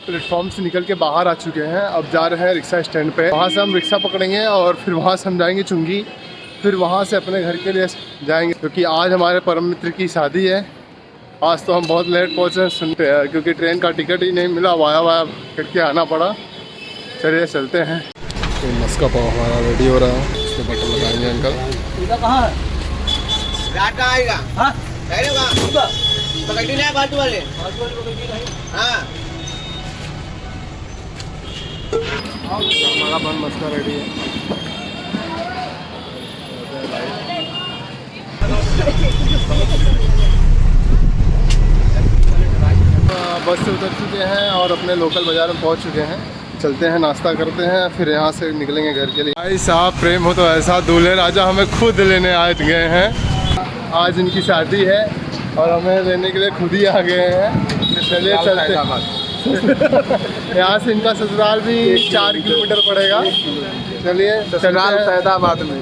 Platform से निकल के बाहर आ चुके हैं। अब जा रहे हैं रिक्शा स्टैंड पे। वहाँ से हम रिक्शा पकड़ेंगे और फिर वहाँ से हम जाएंगे चुंगी। फिर वहाँ से अपने घर के लिए जाएंगे, क्योंकि आज हमारे परम मित्र की शादी है। आज तो हम बहुत लेट पहुँचे सुनते हैं, क्योंकि ट्रेन का टिकट ही नहीं मिला, वाया वाया करके आना पड़ा। चलिए चलते हैं। तो मस्का पाव हमारा रेडी हो रहा है, इसके बटन लगाएंगे अंकल। कहाँ आएगा? हाँ पकड़ी नहीं बाजू वाले। हाँ हमारा बन मस्का रेडी है। बस से उतर चुके हैं और अपने लोकल बाज़ार में पहुंच चुके हैं। चलते हैं, नाश्ता करते हैं, फिर यहाँ से निकलेंगे घर के लिए। भाई साहब, प्रेम हो तो ऐसा, दूल्हे राजा हमें खुद लेने आ गए हैं। आज इनकी शादी है और हमें लेने के लिए खुद ही आ गए हैं। चलिए चलते हैं। यहाँ से इनका ससुराल भी 4 किलोमीटर पड़ेगा। चलिए ससुराल फैदाबाद में।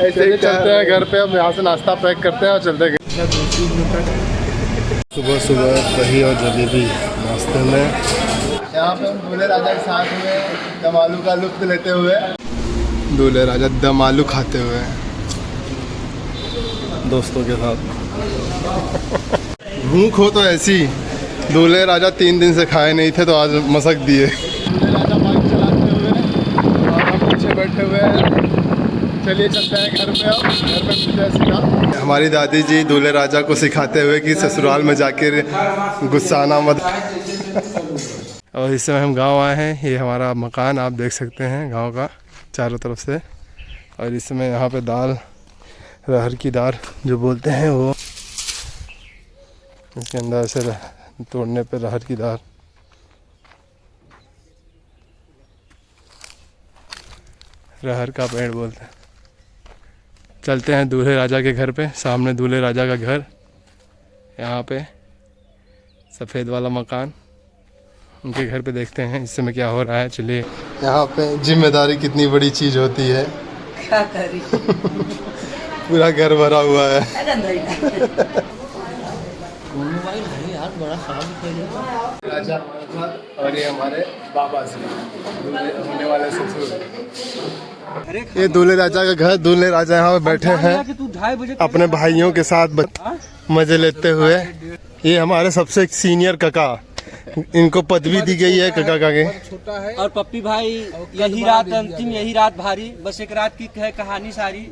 ऐसे चलते हैं घर पे। अब यहाँ से नाश्ता पैक करते हैं और चलते हैं। सुबह सुबह दही और जलेबी नाश्ते में। यहाँ पे हम दूल्हे राजा के साथ में दम आलू का लुत्फ लेते हुए, दूल्हे राजा दम आलू खाते हुए दोस्तों के साथ। भूख हो तो ऐसी, दूल्हे राजा 3 दिन से खाए नहीं थे तो आज मसक दिए। दूल्हे राजा बाइक चलाते हुए और हम पीछे बैठे हुए हैं। चलिए चलते हैं घर पे। अब घर पे पूजा सीखा हमारी दादी जी दूल्हे राजा को सिखाते हुए कि ससुराल में जाकर गुस्सा आना मत। और इस समय हम गांव आए हैं। ये हमारा मकान आप देख सकते हैं गांव का चारों तरफ से। और इस समय यहाँ पे दाल, रहर की दाल जो बोलते हैं वो, इसके अंदर से तोड़ने पे रहर की दाल। रहर का पेड़ बोलते हैं। चलते हैं दूल्हे राजा के घर पे। सामने दूल्हे राजा का घर, यहाँ पे सफ़ेद वाला मकान। उनके घर पे देखते हैं इस समय क्या हो रहा है। चलिए, यहाँ पे जिम्मेदारी कितनी बड़ी चीज़ होती है। क्या करी पूरा घर भरा हुआ है। राजा और ये हमारे बाबा से होने वाले ससुर। ये दूल्हे राजा का घर। दूल्हे राजा यहाँ पे बैठे हैं अपने भाइयों के साथ मजे लेते हुए। ये हमारे सबसे सीनियर काका, इनको पदवी दी गई है काका के। और पप्पी भाई, यही रात अंतिम, यही रात भारी, बस एक रात की है कहानी सारी।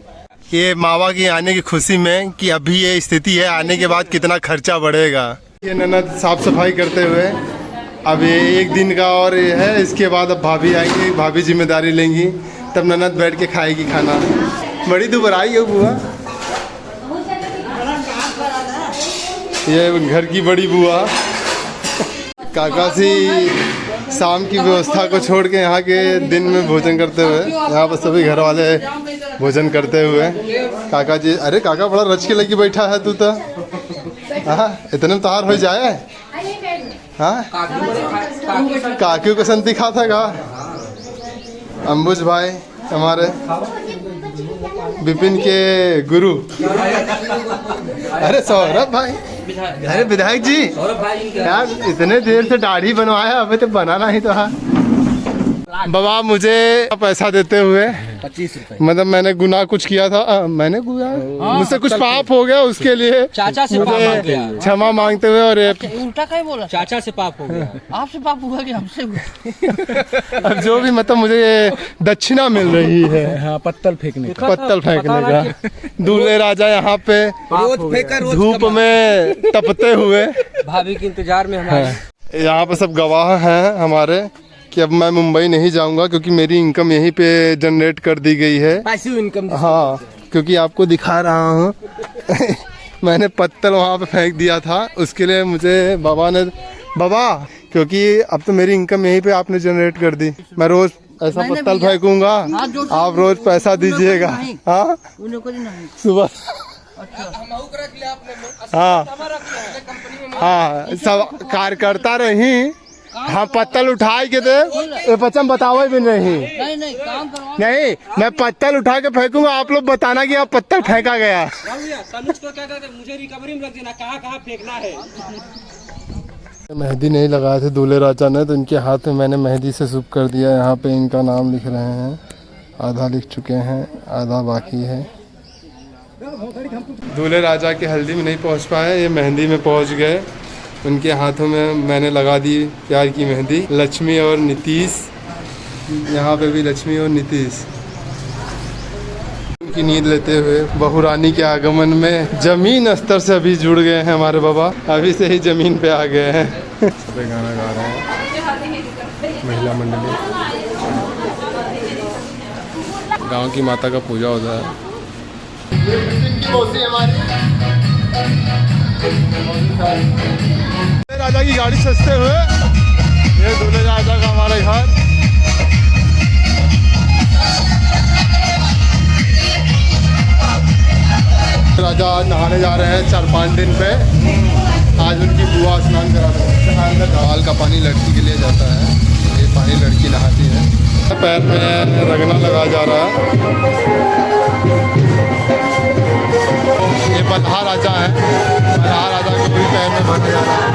ये मावा की आने की खुशी में कि अभी ये स्थिति है, आने के बाद कितना खर्चा बढ़ेगा। ये ननद साफ सफाई करते हुए, अब ये 1 दिन का और ये है। इसके बाद अब भाभी आएंगी, भाभी जिम्मेदारी लेंगी, तब ननद बैठ के खाएगी खाना। बड़ी दुबराई है बुआ, ये घर की बड़ी बुआ। काका सी शाम की व्यवस्था को छोड़ के यहाँ के दिन में भोजन करते हुए, यहाँ पर सभी घर वाले भोजन करते हुए। काका जी, अरे काका बड़ा रच के लगी बैठा है तू तो। हाँ, इतने में तैयार हो जाए। हाँ, काकी को संती खा था का अम्बुज भाई हमारे विपिन के गुरु। अरे सौरभ भाई, अरे विधायक जी यार, इतने देर से दाढ़ी बनवाया, अभी तो बनाना ही तो है। बाबा मुझे पैसा देते हुए 25 रुपए, मतलब मैंने गुनाह कुछ किया था, मैंने मुझसे कुछ पाप हो गया, उसके लिए चाचा से पाप हो गया, क्षमा मांगते हुए। और उल्टा क्या बोला, चाचा से पाप हो गया। आपसे पाप हुआ कि हमसे हुआ? अब जो भी मतलब मुझे दक्षिणा मिल रही है। हाँ, पत्तल फेंकने का दूल्हे राजा यहाँ पे धूप में तपते हुए, भाभी के इंतजार में हमारे। यहाँ पे सब गवाह हैं हमारे कि अब मैं मुंबई नहीं जाऊंगा, क्योंकि मेरी इनकम यहीं पे जनरेट कर दी गई है। Passive income. हाँ, क्योंकि आपको दिखा रहा हूँ मैंने पत्तल वहाँ पे फेंक दिया था, उसके लिए मुझे बाबा क्योंकि अब तो मेरी इनकम यहीं पे आपने जनरेट कर दी, मैं रोज ऐसा पत्तल फेंकूंगा, आप रोज पैसा दीजिएगा। हाँ, सुबह। हाँ, सब कार्यकर्ता रही। हाँ, पत्तल उठाए के दे पचम बताओ भी नहीं, मैं पत्तल उठा के फेंकूंगा, आप लोग बताना कि आप पत्तल फेंका गया। मुझे रिकवरी में लग देना, कहाँ फेंकना है। मेहंदी नहीं लगाए थे दूल्हे राजा ने, तो इनके हाथ में मैंने मेहंदी से शुभ कर दिया। यहाँ पे इनका नाम लिख रहे हैं, आधा लिख चुके हैं, आधा बाकी है। दूल्हे राजा के हल्दी में नहीं पहुँच पाए, ये मेहंदी में पहुँच गए। उनके हाथों में मैंने लगा दी प्यार की मेहंदी। लक्ष्मी और नीतीश, यहाँ पे भी लक्ष्मी और नीतीश की नींद लेते हुए बहू रानी के आगमन में जमीन स्तर से अभी जुड़ गए हैं हमारे बाबा, अभी से ही जमीन पे आ गए हैं। सब गाना गा रहे हैं महिला मंडली। गांव की माता का पूजा होता है। राजा की गाड़ी सजते हुए ये दूल्हे राजा का हमारा घर। राजा आज नहाने जा रहे हैं 4-5 दिन पे। आज उनकी बुआ स्नान करा रहे हैं। दाल का पानी लड़की के लिए जाता है, ये पानी लड़की नहाती है। पैर में रगना लगा जा रहा है। ये बल्हा राजा है, बल्हा राजा को पूरी पैर में बांधा जा रहा है।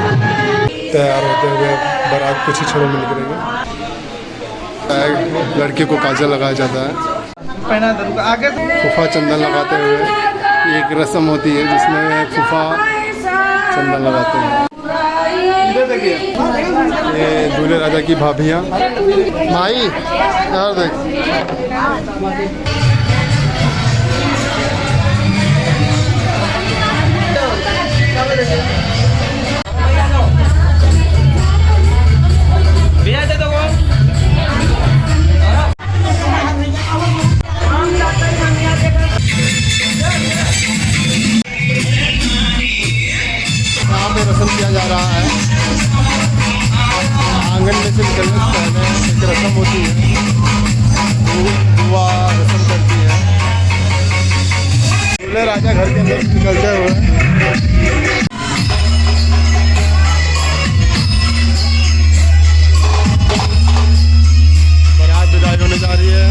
तैयार होते हुए बारात कुछ ही क्षणों में निकलेंगे। लड़के को काजल लगाया जाता है। फूफा चंदन लगाते हुए एक रस्म होती है जिसमें फूफा चंदन लगाते हैं। ये दूल्हे राजा की भाभियाँ। माई यार देख, रस्म किया जा रहा है। आंगन में से निकलने से पहले एक रस्म होती है, बुआ रस्म करती है। दूल्हे राजा घर के अंदर निकलते हुए बारात विदाई होने जा रही है।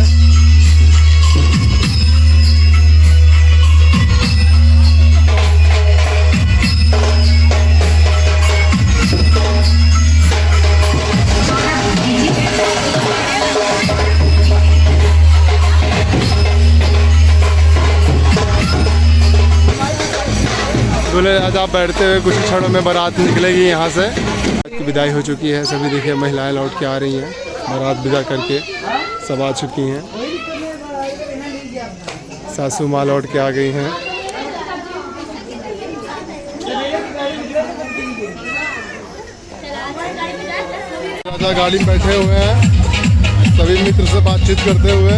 दूल्हे राजा बैठते हुए कुछ क्षणों में बारात निकलेगी यहाँ से। विदाई हो चुकी है, सभी देखिए महिलाएं लौट के आ रही हैं। बारात विदा करके सब आ चुकी हैं। सासू माँ लौट के आ गई हैं। राजा गाड़ी में बैठे हुए हैं, सभी मित्र से बातचीत करते हुए।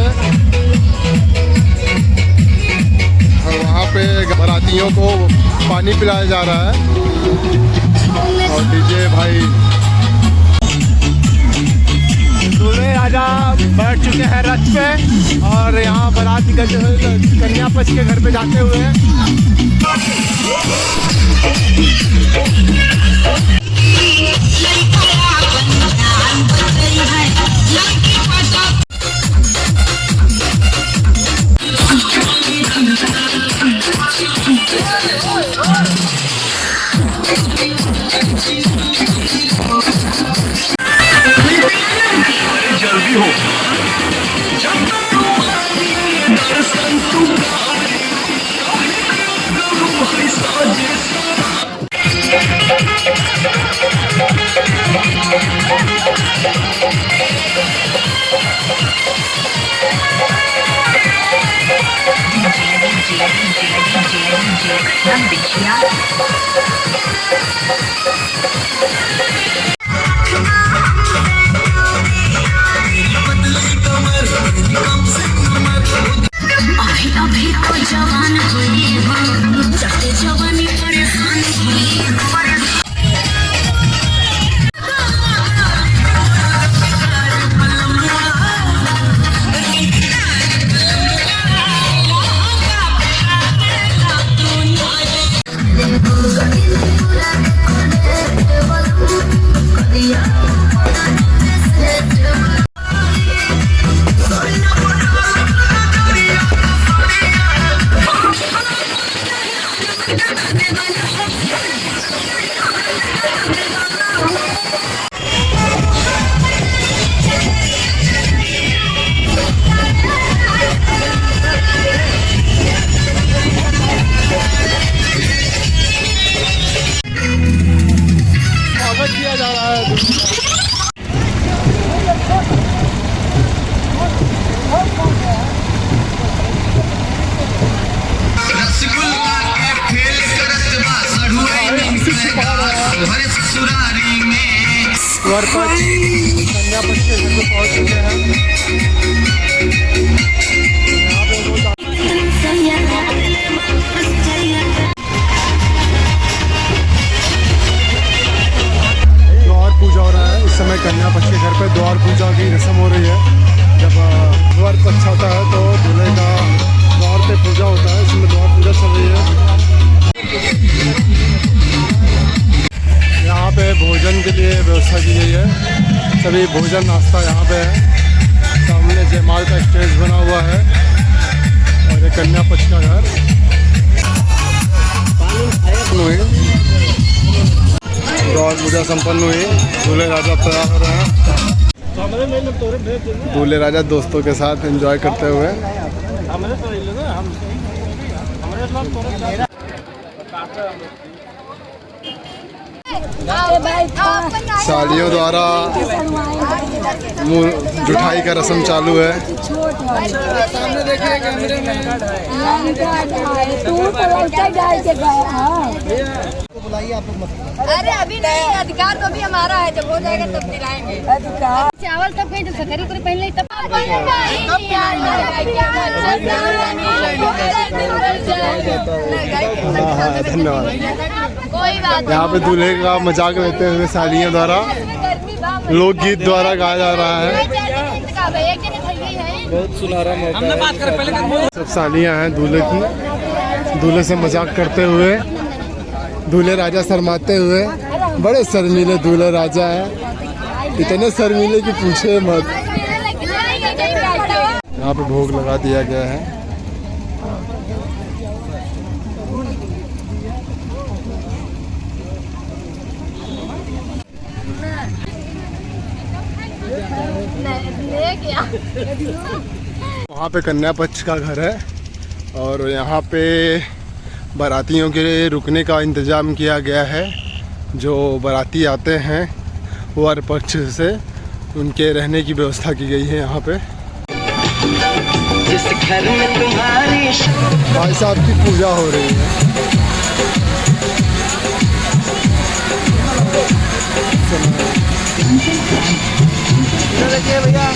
और वहाँ पे बारातियों को पानी पिलाया जा रहा है और डीजे भाई। दूल्हे राजा बैठ चुके हैं रथ पे और यहाँ बारात निकलते हुए कन्या पक्ष के घर पे जाते हुए। जल्दी हो अभी को जवान हुई हो, जवानी परेशान हुई। किया जा रहा है। द्वार पक्ष कन्या पक्ष के घर पे पहुंच चुके हैं। द्वार पूजा हो रहा है इस समय। कन्या पक्ष के घर पे द्वार पूजा की रस्म हो रही है। जब द्वार पक्ष आता है तो दूल्हे का द्वार पे पूजा होता है। इसमें द्वार पूजा चल रही है। यहाँ पे भोजन के लिए व्यवस्था की गई है। सभी भोजन नाश्ता यहाँ पे है। सामने जयमाल का स्टेज बना हुआ है और ये कन्या पक्ष का घर। द्वार पूजा संपन्न हुई। दूल्हे राजा तैयार हो रहे हैं। दूल्हे राजा दोस्तों के साथ एंजॉय करते हुए। सालियों द्वारा मुँह जुठाई का रस्म चालू है। सामने देखिए कैमरे में। बुलाइए आप लोग मत। अरे अभी नहीं, अधिकार तो अभी हमारा है। जब हो जाएगा तब दिलाएंगे। चावल तब कहीं सकरी पूरी पहले तब धन्यवाद। कोई बात यहाँ पे दूल्हे का मजाक लेते हुए सालियों द्वारा लोकगीत द्वारा गाया जा रहा है। बहुत सुनहरा मौका है। सब सालियाँ हैं दूल्हे की। दूल्हे से मजाक करते हुए, दूल्हे राजा शर्माते हुए। बड़े शर्मीले दूल्हे राजा हैं। इतने शर्मीले कि पूछे मत। यहाँ पे भोग लगा दिया गया है। वहाँ पे कन्या पक्ष का घर है और यहाँ पे बारातियों के लिए रुकने का इंतज़ाम किया गया है। जो बाराती आते हैं वर पक्ष से, उनके रहने की व्यवस्था की गई है यहाँ पे। जिस घर में तुम्हारी भाई साहब की पूजा हो रही है। देखिए भैया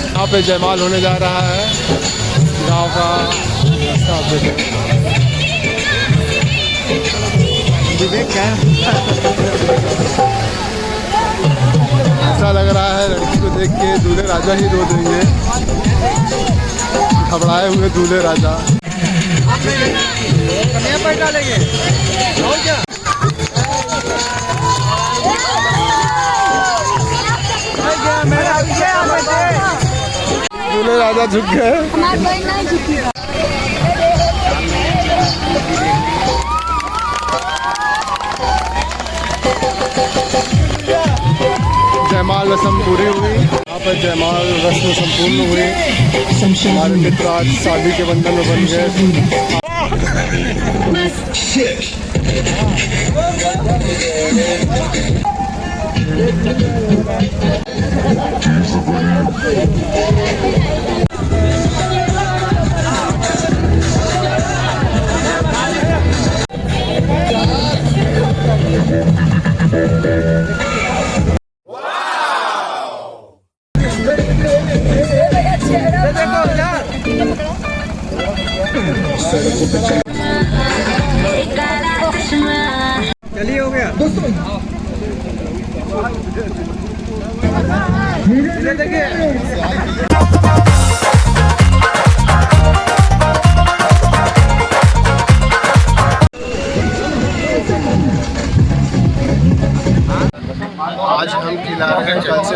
यहाँ पे जयमाल होने जा रहा है। गाँव का रास्ता आप देखें। ऐसा लग रहा है लड़की को देख के दूल्हे राजा ही रो देंगे। घबराए हुए दूल्हे राजा। कन्या पर डालेंगे और क्या? दूल्हे राजा झुक गए। जयमाल रस्म पूरी हुई। यहाँ पर जयमाल रस्म संपूर्ण हुई। हमारे मित्र आज शादी के बंधन में बन गए। चलिए हो गया। आज हम खिला रहे हैं कल से।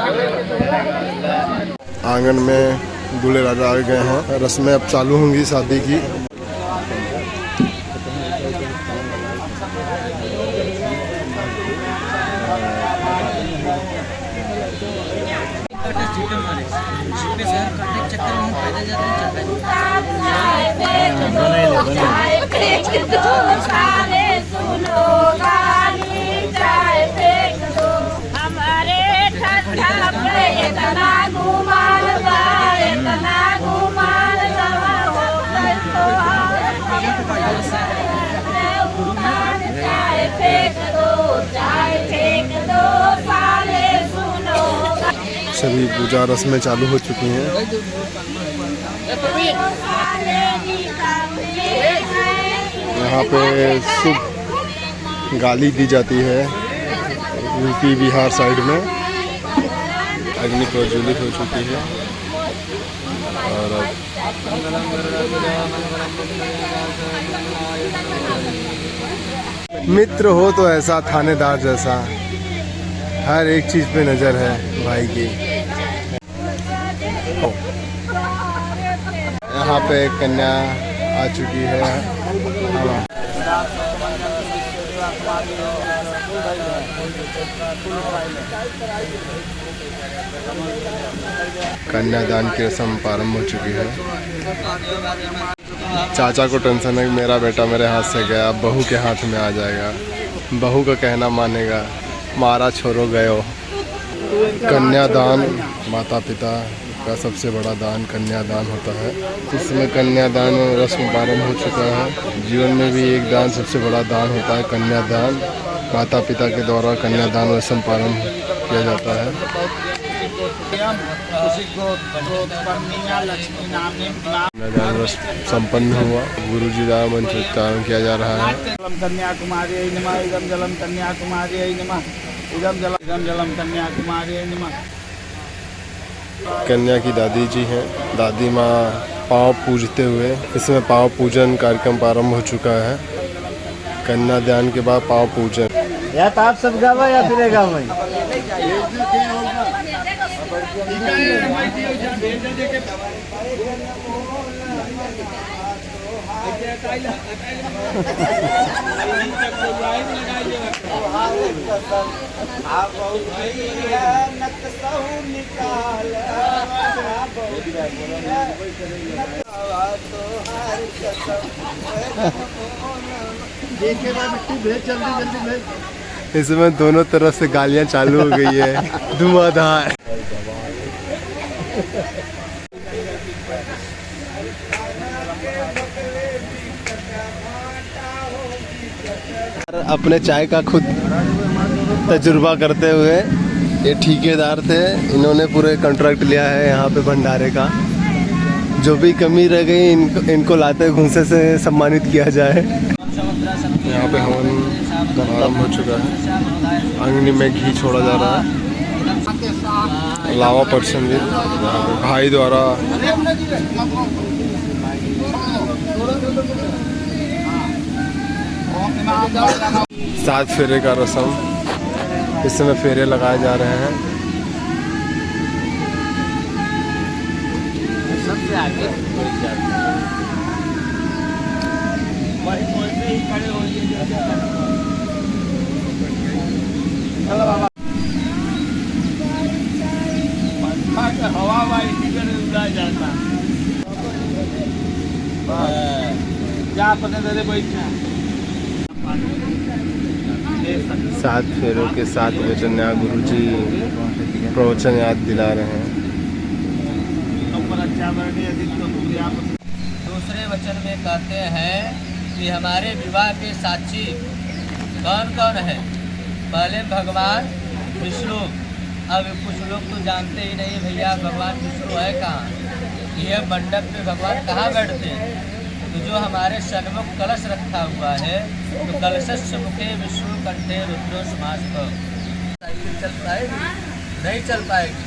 आंगन में दूल्हे राजा आ गए हैं। रस्में अब चालू होंगी शादी की। सभी पूजा रस्में चालू हो चुकी हैं। यहाँ पे शुभ गाली दी जाती है। यूपी बिहार साइड में अग्नि प्रज्वलित हो चुकी है और मित्र हो तो ऐसा, थानेदार जैसा, हर एक चीज पे नजर है भाई की। यहाँ पे कन्या आ चुकी है। कन्यादान की रस्म प्रारंभ हो चुकी है। चाचा को टेंशन है कि मेरा बेटा मेरे हाथ से गया, अब बहू के हाथ में आ जाएगा, बहू का कहना मानेगा, मारा छोड़ो गयो। कन्यादान माता पिता का सबसे बड़ा दान कन्यादान होता है। इसमें कन्यादान रस्म प्रारंभ हो चुका है। जीवन में भी एक दान सबसे बड़ा दान होता है कन्यादान। माता पिता के द्वारा कन्यादान रस्म प्रारंभ किया जाता है। कन्यादान रस्म संपन्न हुआ। गुरुजी द्वारा मंत्रोच्चारण किया जा रहा है। कन्याकुमारी नमः, इदं जलम कन्याकुमारी नमः, इदं जलम कन्याकुमारी नमः। कन्या की दादी जी हैं। दादी माँ पाँव पूजते हुए, इसमें पाँव पूजन कार्यक्रम प्रारंभ हो चुका है। कन्यादान के बाद पाँव पूजन। या तो आप सब गावा या फिर गावा। इसमें दोनों तरफ से गालियां चालू हो गई है, धुआंधार। अपने चाय का खुद तजुर्बा करते हुए, ये ठेकेदार थे, इन्होंने पूरे कॉन्ट्रैक्ट लिया है यहाँ पे भंडारे का। जो भी कमी रह गई इनको लाते घूंसे से सम्मानित किया जाए। यहाँ पे हवन प्रारंभ हो चुका है। अग्नि में घी छोड़ा जा रहा है। लावा पर्सन भी भाई द्वारा सात फेरे का रस्म, इस समय फेरे लगाए जा रहे हैं। सबसे आगे खड़े हवा उड़ा जाता सात फेरों के साथ वचन यहाँ गुरुजी प्रवचन याद दिला रहे हैं। दूसरे वचन में कहते हैं कि हमारे विवाह के साक्षी कौन कौन है। पहले भगवान विष्णु, अब कुछ लोग तो जानते ही नहीं भैया भगवान विष्णु है कहाँ, यह मंडप में भगवान कहाँ बैठते हैं। तो जो हमारे सन्मुख कलश रखा हुआ है, तो कलशस्य मुखे विष्णु कंठे रुद्रो समास। साइकिल चल पाएगी? नहीं चल पाएगी।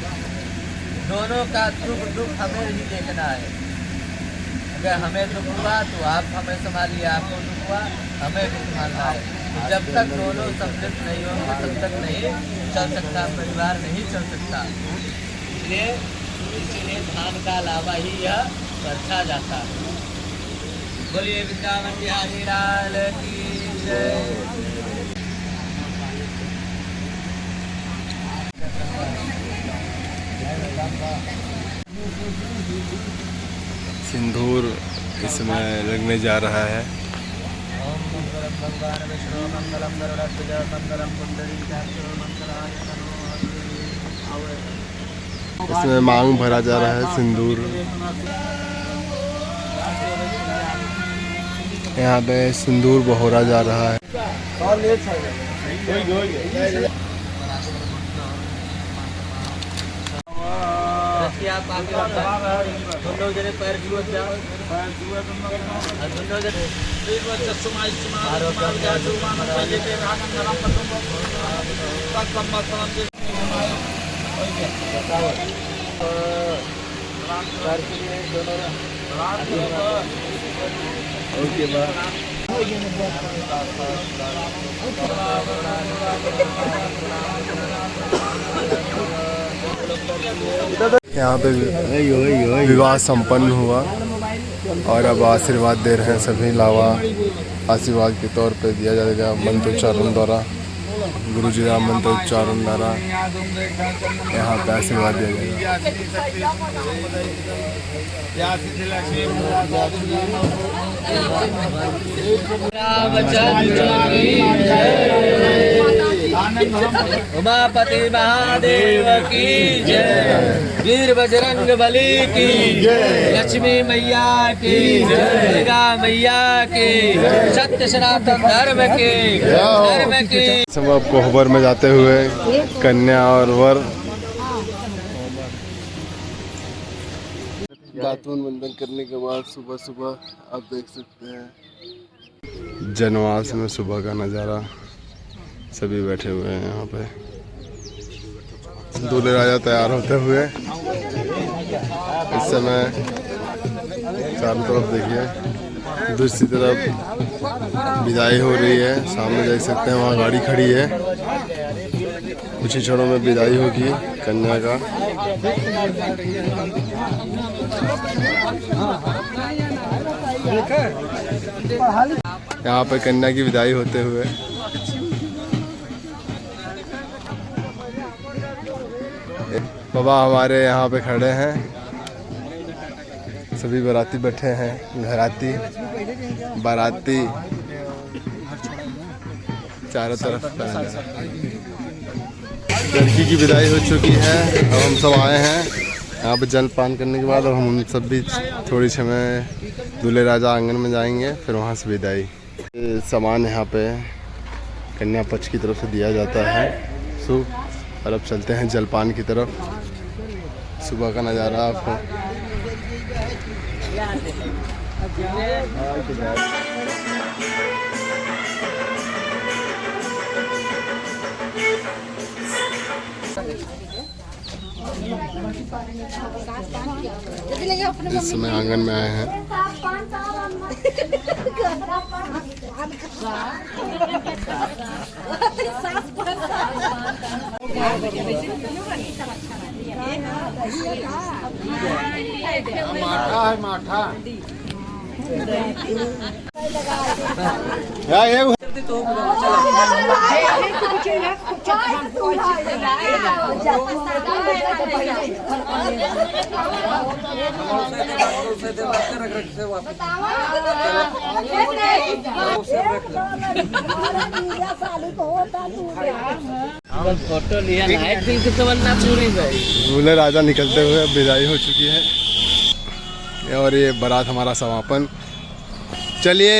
दोनों का दुख हमें ही देखना है। अगर हमें दुख हुआ तो आप हमें संभालिए, आपको दुख हुआ हमें भी संभालना है। जब तक दोनों सम्मिलित नहीं होंगे तब तक नहीं चल सकता, परिवार नहीं चल सकता। इसीलिए धान का लावा ही यह बरछा जाता है। बोलिए वृंदावन बिहारी लाल की जय। समय लगने जा रहा है। ओम मंगलम भगवान विष्णु मंगलम गरुड़ध्वज मंगलम पुंडरीकाक्ष मंगलाय नमः। इसमें मांग भरा जा रहा है, सिंदूर। यहाँ पे सिंदूर बहोरा जा रहा है। आप आगे दोनों जने पैर छुअत जाओ, दोनों जने यहाँ पे विवाह संपन्न हुआ और अब आशीर्वाद दे रहे हैं सभी। लावा आशीर्वाद के तौर पे दिया जाएगा मंत्रोच्चारण द्वारा। गुरु जी का मंत्रोच्चारण द्वारा यहाँ पे आशीर्वाद दिया जाएगा। उमापति महादेव की जय, वीर बजरंग बली की जय, लक्ष्मी मैया की जय, दुर्गा मैया की, सत्य सनातन धर्म की। सब अब कोहबर में जाते हुए कन्या और वर दातून बंधन करने के बाद सुबह सुबह आप देख सकते हैं जनवास में सुबह का नज़ारा। सभी बैठे हुए हैं यहाँ पे। दूल्हे राजा तैयार होते हुए इस समय चारों तरफ देखिए, दूसरी तरफ विदाई हो रही है। सामने देख सकते हैं वहाँ गाड़ी खड़ी है। कुछ ही क्षणों में विदाई होगी कन्या का। यहाँ पे कन्या की विदाई होते हुए बाबा हमारे यहाँ पे खड़े हैं। सभी बाराती बैठे हैं, घराती बाराती चारों तरफ। लड़की की विदाई हो चुकी है। अब हम सब आए हैं यहाँ पे जलपान करने के बाद। और हम सब भी थोड़ी समय दूल्हे राजा आंगन में जाएंगे, फिर वहाँ से विदाई। ये सामान यहाँ पे कन्या पक्ष की तरफ से दिया जाता है शुभ। और अब चलते हैं जलपान की तरफ। सुबह का नज़ारा आपको इस समय आंगन में आए हैं। माठा फोटो लिया ना, एक दिन की तमन्ना पूरी भाई। दूल्हे राजा निकलते हुए अब विदाई हो चुकी है और ये बारात हमारा समापन। चलिए